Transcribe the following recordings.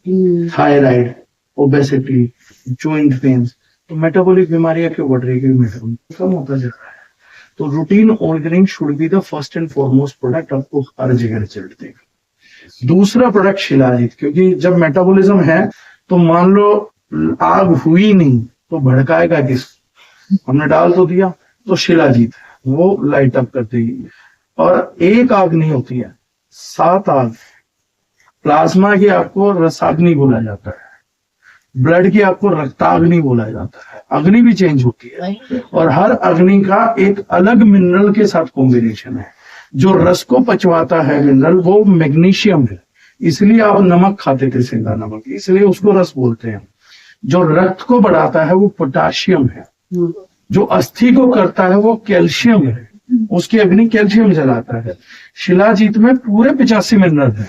Thyroid, obesity, joint pains. तो metabolic बीमारियां क्यों बढ़ रही है? क्योंकि मेटाबॉलिक कम होता जा रहा है। तो routine organising should be the first and foremost product, आपको हर जगह रिजल्ट देगा। दूसरा प्रोडक्ट शिलाजीत, क्योंकि जब मेटाबॉलिज्म है तो मान लो आग हुई नहीं तो भड़काएगा किस? हमने डाल तो दिया, तो शिलाजीत वो लाइट अप कर देगी। और एक आग नहीं होती है, 7 आग। प्लाज्मा की आग को रसाग्नि बोला जाता है, ब्लड की आग को रक्ताग्नि बोला जाता है। अग्नि भी चेंज होती है और हर अग्नि का एक अलग मिनरल के साथ कॉम्बिनेशन है। जो रस को पचवाता है मिनरल वो मैग्नीशियम है, इसलिए आप नमक खाते थे, सेंधा नमक, इसलिए उसको रस बोलते हैं। जो रक्त को बढ़ाता है वो पोटाशियम है, जो अस्थि को करता है वो कैल्शियम है, उसकी अग्नि कैल्शियम जलाता है। शिलाजीत में पूरे 85 मिनरल है,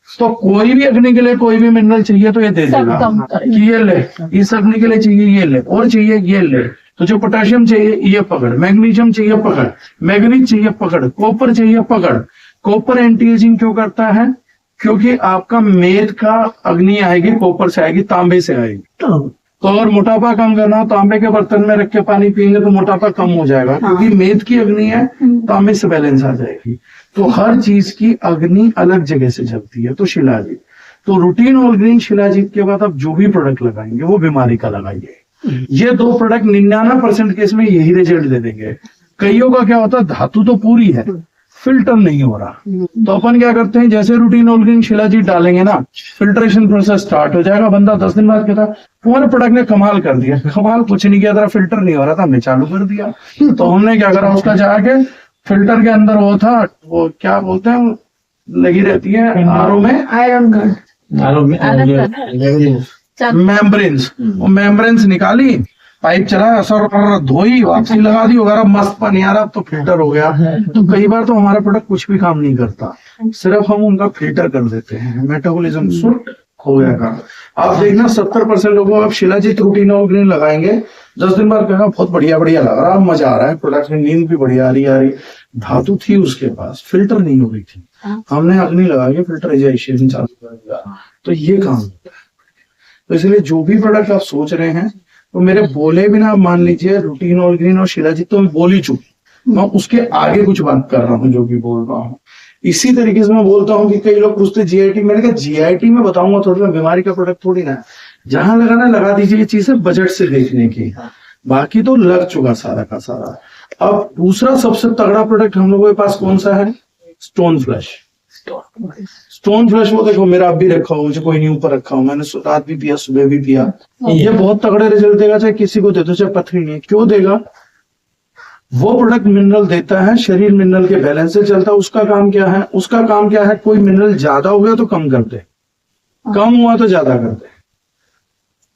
तो कोई भी अग्नि के लिए कोई भी मिनरल चाहिए तो ये दे देगा कि ये ले, इस अग्नि के लिए चाहिए ये ले, और चाहिए ये ले। तो जो पोटेशियम चाहिए ये पकड़, मैग्नीशियम चाहिए पकड़, मैग्नीज चाहिए पकड़, कॉपर चाहिए पकड़। कॉपर एंटी एजिंग क्यों करता है? क्योंकि आपका मेद का अग्नि आएगी कॉपर से आएगी, तांबे से आएगी। तो अगर मोटापा कम करना हो तांबे के बर्तन में रख के पानी पिएंगे तो मोटापा कम हो जाएगा, क्योंकि मेद की अग्नि है, तांबे से बैलेंस आ जाएगी। तो हर चीज की अग्नि अलग जगह से जलती है। तो शिलाजीत, तो रूटीन ऑर्गेनिक शिलाजीत के बाद आप जो भी प्रोडक्ट लगाएंगे वो बीमारी का लगाइए। ये 2 प्रोडक्ट 99% केस में यही रिजल्ट दे देंगे। कईयों का क्या होता है, धातु तो पूरी है, फिल्टर नहीं हो रहा, तो अपन क्या करते हैं, जैसे रूटीन ऑर्गेनिक शिलाजीत डालेंगे ना, फिल्ट्रेशन प्रोसेस स्टार्ट हो जाएगा। बंदा 10 दिन बाद कहता तुम्हारे प्रोडक्ट ने कमाल कर दिया। कमाल कुछ नहीं किया, तेरा फिल्टर नहीं हो रहा था, हमने चालू कर दिया। तो हमने क्या करा, उसका जाके फिल्टर के अंदर वो था, वो क्या बोलते हैं, लगी रहती है आरओ में, आयरन मेम्ब्रेन्स, वो मेम्ब्रेन्स निकाली, पाइप चलाया, सर धोई, वापसी लगा दी, वगैरह मस्त पानी आ रहा, अब तो फिल्टर हो गया। तो कई बार तो हमारा प्रोडक्ट कुछ भी काम नहीं करता, सिर्फ हम उनका फिल्टर कर देते हैं, मेटाबॉलिज्म सुट हो गया काम। आप देखना 70% लोगों आप शिलाजीत रूटीन ऑर्गेनिक लगाएंगे, 10 दिन बाद कहेगा बहुत बढ़िया बढ़िया लग रहा है, मजा आ रहा है, प्रोडक्ट में नींद भी बढ़िया आ रही। धातु थी उसके पास, फिल्टर नहीं हो रही थी, हमने अग्नि लगा के फिल्टराइजेशन चालू कर दिया, तो ये काम होता है। तो इसलिए जो भी प्रोडक्ट आप सोच रहे हैं, तो मेरे बोले बिना आप मान लीजिए रूटीन ऑर्गेनिक और शिलाजीत तो मैं बोल ही चुकी, मैं उसके आगे कुछ बात कर रहा हूँ जो भी बोल रहा हूँ। इसी तरीके से मैं बोलता हूँ कि कई लोग पूछते जीआईटी, मैंने कहा जीआईटी में बताऊंगा थोड़ा, बीमारी का प्रोडक्ट थोड़ी ना, जहां लगाना लगा दीजिए। ये चीज है बजट से देखने की, बाकी तो लग चुका सारा का सारा। अब दूसरा सबसे तगड़ा प्रोडक्ट हम लोगों के पास कौन सा है? Stone flush. स्टोन फ्लश वो देखो मेरा अब भी रखा हो, मुझे कोई नहीं ऊपर रखा हो, मैंने रात भी पिया, सुबह भी पिया। ये बहुत तगड़े रिजल्ट देगा, चाहे किसी को दे दो, चाहे पथरी नहीं। क्यों देगा? वो प्रोडक्ट मिनरल देता है, शरीर मिनरल के बैलेंस से चलता है। उसका काम क्या है? उसका काम क्या है, कोई मिनरल ज्यादा हो गया तो कम कर दे, कम हुआ तो ज्यादा कर दे,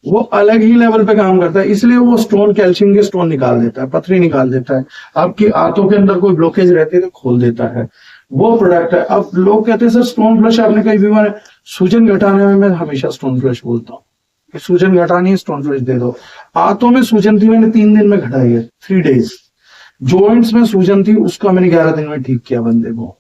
वो अलग ही लेवल पे काम करता है। इसलिए वो स्टोन, कैल्शियम के स्टोन निकाल देता है, पथरी निकाल देता है, आपकी आंतों के अंदर कोई ब्लॉकेज रहती है तो खोल देता है, वो प्रोडक्ट है। अब लोग कहते हैं सर स्टोन फ्लश आपने कई बीमार, सूजन घटाने में मैं हमेशा स्टोन फ्लश बोलता हूँ कि सूजन घटानी है स्टोन फ्लश दे दो। आंतों में सूजन थी, मैंने 3 दिन में घटाई है, 3 डेज। जॉइंट्स में सूजन थी, उसका मैंने 11 दिन में ठीक किया बंदे को।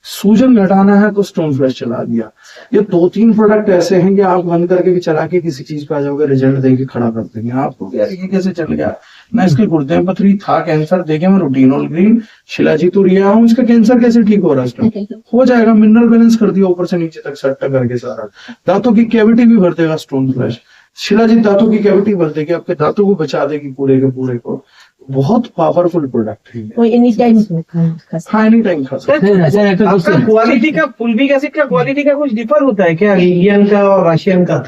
सूजन घटाना है तो स्टोन फ्लश चला दिया। ये 2-3 प्रोडक्ट ऐसे हैं कि आप बंद करके चला के किसी चीज पे आ जाओगे, रिजल्ट देके खड़ा कर देंगे आपको। क्या ये कैसे चल गया? मैं इसके गुर्दे में पथरी था, कैंसर देखे, मैं रूटीन ऑर्गेनिक शिलाजीत तो लिया हूँ, इसका कैंसर कैसे ठीक हो रहा है? हो जाएगा, मिनरल बैलेंस कर दिया ऊपर से नीचे तक सट्टा करके सारा। दांतों की कैविटी भी भर देगा स्टोन फ्लश। शिलाजीत दांतों की कैविटी भर देगी, आपके दांतों को बचा देगी पूरे के पूरे को। बहुत पावरफुल प्रोडक्ट है। वो एनी टाइम हाँ, एनी टाइम खा सकते हैं। आपका क्वालिटी का, फुलविक एसिड का क्वालिटी का कुछ डिफर होता है क्या इंडियन का और रशियन का?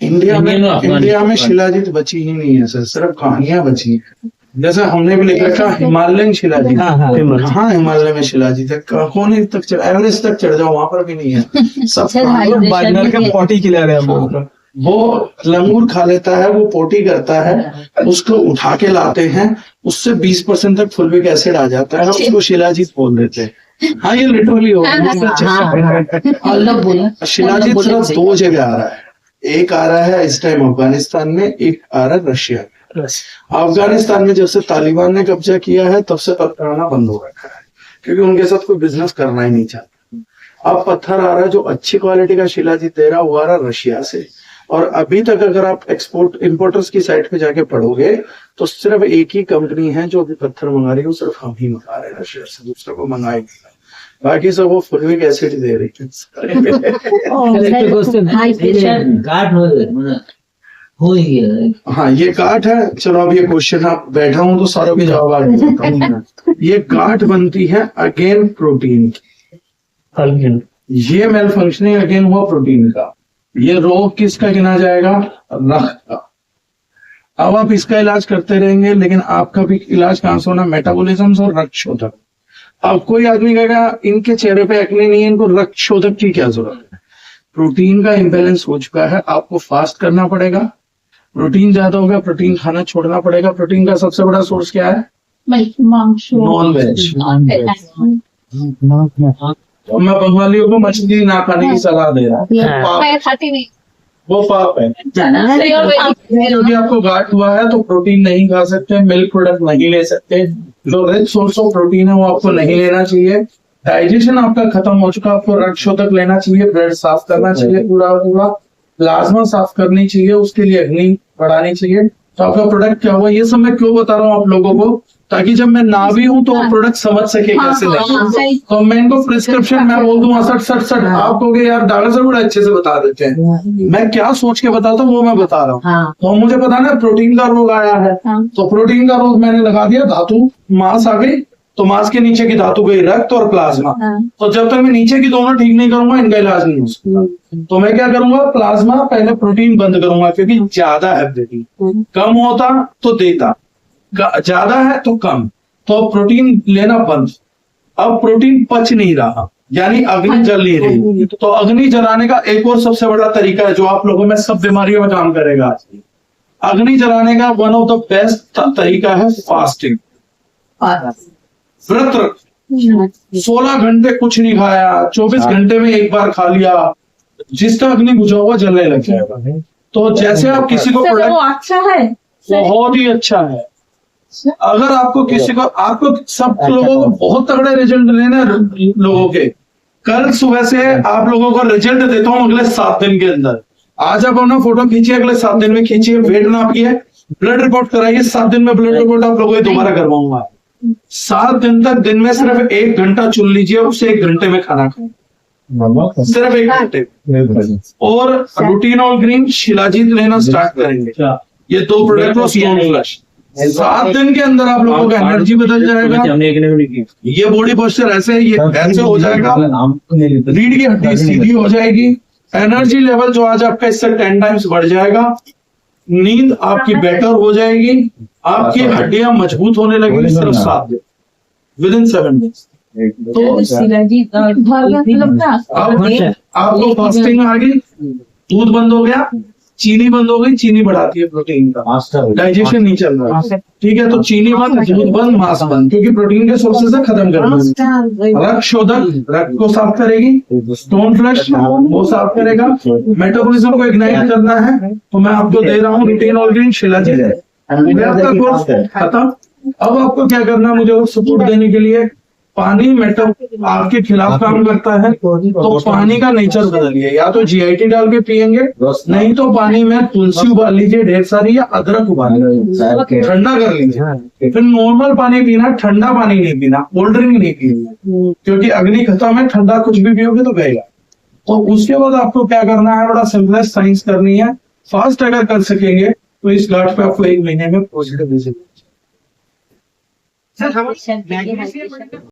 इंडिया में शिलाजीत बची ही नहीं है सर, सिर्फ कहानियां बची हैं। जैसे हमने भी लिख रखा हिमालयन शिलाजीत। हाँ, हिमालय में शिलाजीत है, कौन तक चढ़, एवरेस्ट तक चढ़ जाओ, वहां पर भी नहीं है। सब पोटी खिला रहे हैं, वो लंगूर खा लेता है, वो पोटी करता है, उसको उठा के लाते हैं, उससे 20% तक फुलविक एसिड आ जाता है, उसको शिलाजीत बोल देते हैं। हाँ, ये लिटरली हो शिलाजीत सिर्फ 2 जगह आ रहा है, एक आ रहा है इस टाइम अफगानिस्तान में, एक आ रहा है रशिया में। अफगानिस्तान में जब से तालिबान ने कब्जा किया है तब से पकड़ना बंद हो रखा है, क्योंकि उनके साथ कोई बिजनेस करना ही नहीं चाहता। अब पत्थर आ रहा है जो अच्छी क्वालिटी का शिलाजीत दे रहा है, वो आ रहा है रशिया से। और अभी तक अगर आप एक्सपोर्ट इंपोर्टर्स की साइट पे जाके पढ़ोगे तो सिर्फ एक ही कंपनी है जो अभी पत्थर मंगा रही है, वो सिर्फ हम ही मंगा रहे हैं रशिया से, दूसरा को मंगाएंगे। बाकी सब वो फुलविक एसिड दे रही है। हाई प्रेशर गाठ हो गया। हाँ ये गांठ है। चलो अब ये क्वेश्चन आप बैठा हूं तो सारों के जवाब आ गए। ये गांठ बनती है अगेन प्रोटीन की। ये मेल फंक्शनिंग अगेन हुआ प्रोटीन का। ये रोग किसका गिना जाएगा? रक्त का। अब आप इसका इलाज करते रहेंगे, लेकिन आपका भी इलाज कहां से होना? मेटाबॉलिज्म और रक्त शोधक। अब कोई आदमी कहेगा इनके चेहरे पे एक्ने नहीं है, इनको रक्त शोधक की क्या जरूरत है? प्रोटीन का इम्बेलेंस हो चुका है, आपको फास्ट करना पड़ेगा। प्रोटीन ज्यादा हो गया, प्रोटीन खाना छोड़ना पड़ेगा। प्रोटीन का सबसे बड़ा सोर्स क्या है? मांस नॉन वेज। तो मैं बंगालियों को मछली ना खाने की सलाह दे रहा हूँ। मैं खाती नहीं। वो पाप है। क्योंकि आपको गांठ हुआ है तो प्रोटीन नहीं खा सकते, मिल्क प्रोडक्ट नहीं ले सकते, जो रिच सोर्स ऑफ प्रोटीन है वो आपको नहीं लेना चाहिए। डाइजेशन आपका खत्म हो चुका, आपको रक्त शोधक लेना चाहिए, ब्लड साफ करना चाहिए पूरा पूरा, प्लाज्मा साफ करनी चाहिए, उसके लिए अग्नि बढ़ानी चाहिए। तो आपका प्रोडक्ट क्या हुआ? ये सब मैं क्यों बता रहा हूँ आप लोगों को, ताकि जब मैं ना भी हूं तो वो प्रोडक्ट समझ सके कैसे लें। तो मैं इनको प्रिस्क्रिप्शन मैं बोल दूंगा 60-60 आप कहोगे यार डॉक्टर साहब बड़े अच्छे से बता देते हैं। मैं क्या सोच के बताता हूँ वो मैं बता रहा हूँ। तो मुझे पता ना प्रोटीन का रोग आया है, तो प्रोटीन का रोग मैंने लगा दिया, धातु मांस आ गई, तो मांस के नीचे की धातु गई रक्त और प्लाज्मा। तो जब तक मैं नीचे की दोनों ठीक नहीं करूंगा इनका इलाज नहीं हो सकता। तो मैं क्या करूंगा? प्लाज्मा पहले प्रोटीन बंद करूंगा, क्योंकि ज्यादा है प्रोटीन। कम होता तो देता, ज्यादा है तो कम, तो प्रोटीन लेना बंद। अब प्रोटीन पच नहीं रहा, यानी अग्नि जल नहीं रही। तो अग्नि जलाने का एक और सबसे बड़ा तरीका है जो आप लोगों में सब बीमारियों में काम करेगा। अग्नि जलाने का वन ऑफ द बेस्ट तरीका है फास्टिंग। व्रत रख, 16 घंटे कुछ नहीं खाया, 24 घंटे में एक बार खा लिया, जिसका अग्नि बुझा हुआ जलने लग जाएगा। तो जैसे आप किसी को प्रोडक्ट, अच्छा है, बहुत ही अच्छा है। अगर आपको किसी को, आपको सब लोगों को बहुत तगड़े रिजल्ट लेना लोगों के, कल सुबह से आप लोगों को रिजल्ट देता हूँ अगले 7 दिन के अंदर। आज आप अपना फोटो खींचिए, अगले 7 दिन में खींचिए, वेट नापिए, ब्लड रिपोर्ट कराइए, 7 दिन में ब्लड रिपोर्ट आप लोगों को दोबारा करवाऊंगा। 7 दिन तक दिन में सिर्फ 1 घंटा चुन लीजिए, उसे 1 घंटे में खाना खाओ, सिर्फ 1 घंटे। और रूटीन और ग्रीन शिलाजीत लेना स्टार्ट करेंगे। ये 2 प्रोडक्ट और स्टोन फ्लश, 7 दिन के अंदर आप लोगों का एनर्जी बदल जाएगा। ये बॉडी पोस्चर ऐसे हो जाएगा, रीढ़ की हड्डी सीधी हो जाएगी, एनर्जी लेवल जो आज आपका इससे 10 टाइम्स बढ़ जाएगा, नींद आपकी बेटर हो जाएगी, आपकी हड्डियां मजबूत होने लगेगी सिर्फ 7 दिन, विद इन 7 डेज। तो आपको फास्टिंग आ गई, दूध बंद हो गया, चीनी बंद हो गई। चीनी बढ़ाती है प्रोटीन का, डाइजेशन नहीं चल रहा, ठीक है? तो चीनी बंद, दूध बंद, मांस बंद, क्योंकि प्रोटीन के सोर्सेज से खत्म करना। रक्त शोधक रक्त को साफ करेगी, स्टोन फ्लश वो साफ करेगा, मेटाबॉलिज्म को इग्नाइट करना है। तो मैं आपको दे रहा हूँ रूटीन और ग्रीन शिलाजीत, आपका कोर्स खत्म। अब आपको क्या करना है? मुझे सपोर्ट देने के लिए पानी आपके खिलाफ काम करता है, तो पानी का नेचर बदलिए, या तो GIT डाल के पियेंगे, नहीं तो पानी में तुलसी उबाल लीजिए ढेर सारी, या अदरक उबाल लीजिए, ठंडा कर लीजिए। फिर नॉर्मल पानी पीना, ठंडा पानी नहीं पीना, कोल्ड ड्रिंक नहीं पीना, क्योंकि अग्नि खत्म है, ठंडा कुछ भी पियोगे तो गएगा। तो उसके बाद आपको क्या करना है? बड़ा सिंपलेस्ट साइंस करनी है। फास्ट अगर कर सकेंगे तो इस गांठ पे आपको 1 महीने में पॉजिटिव रिजल्ट।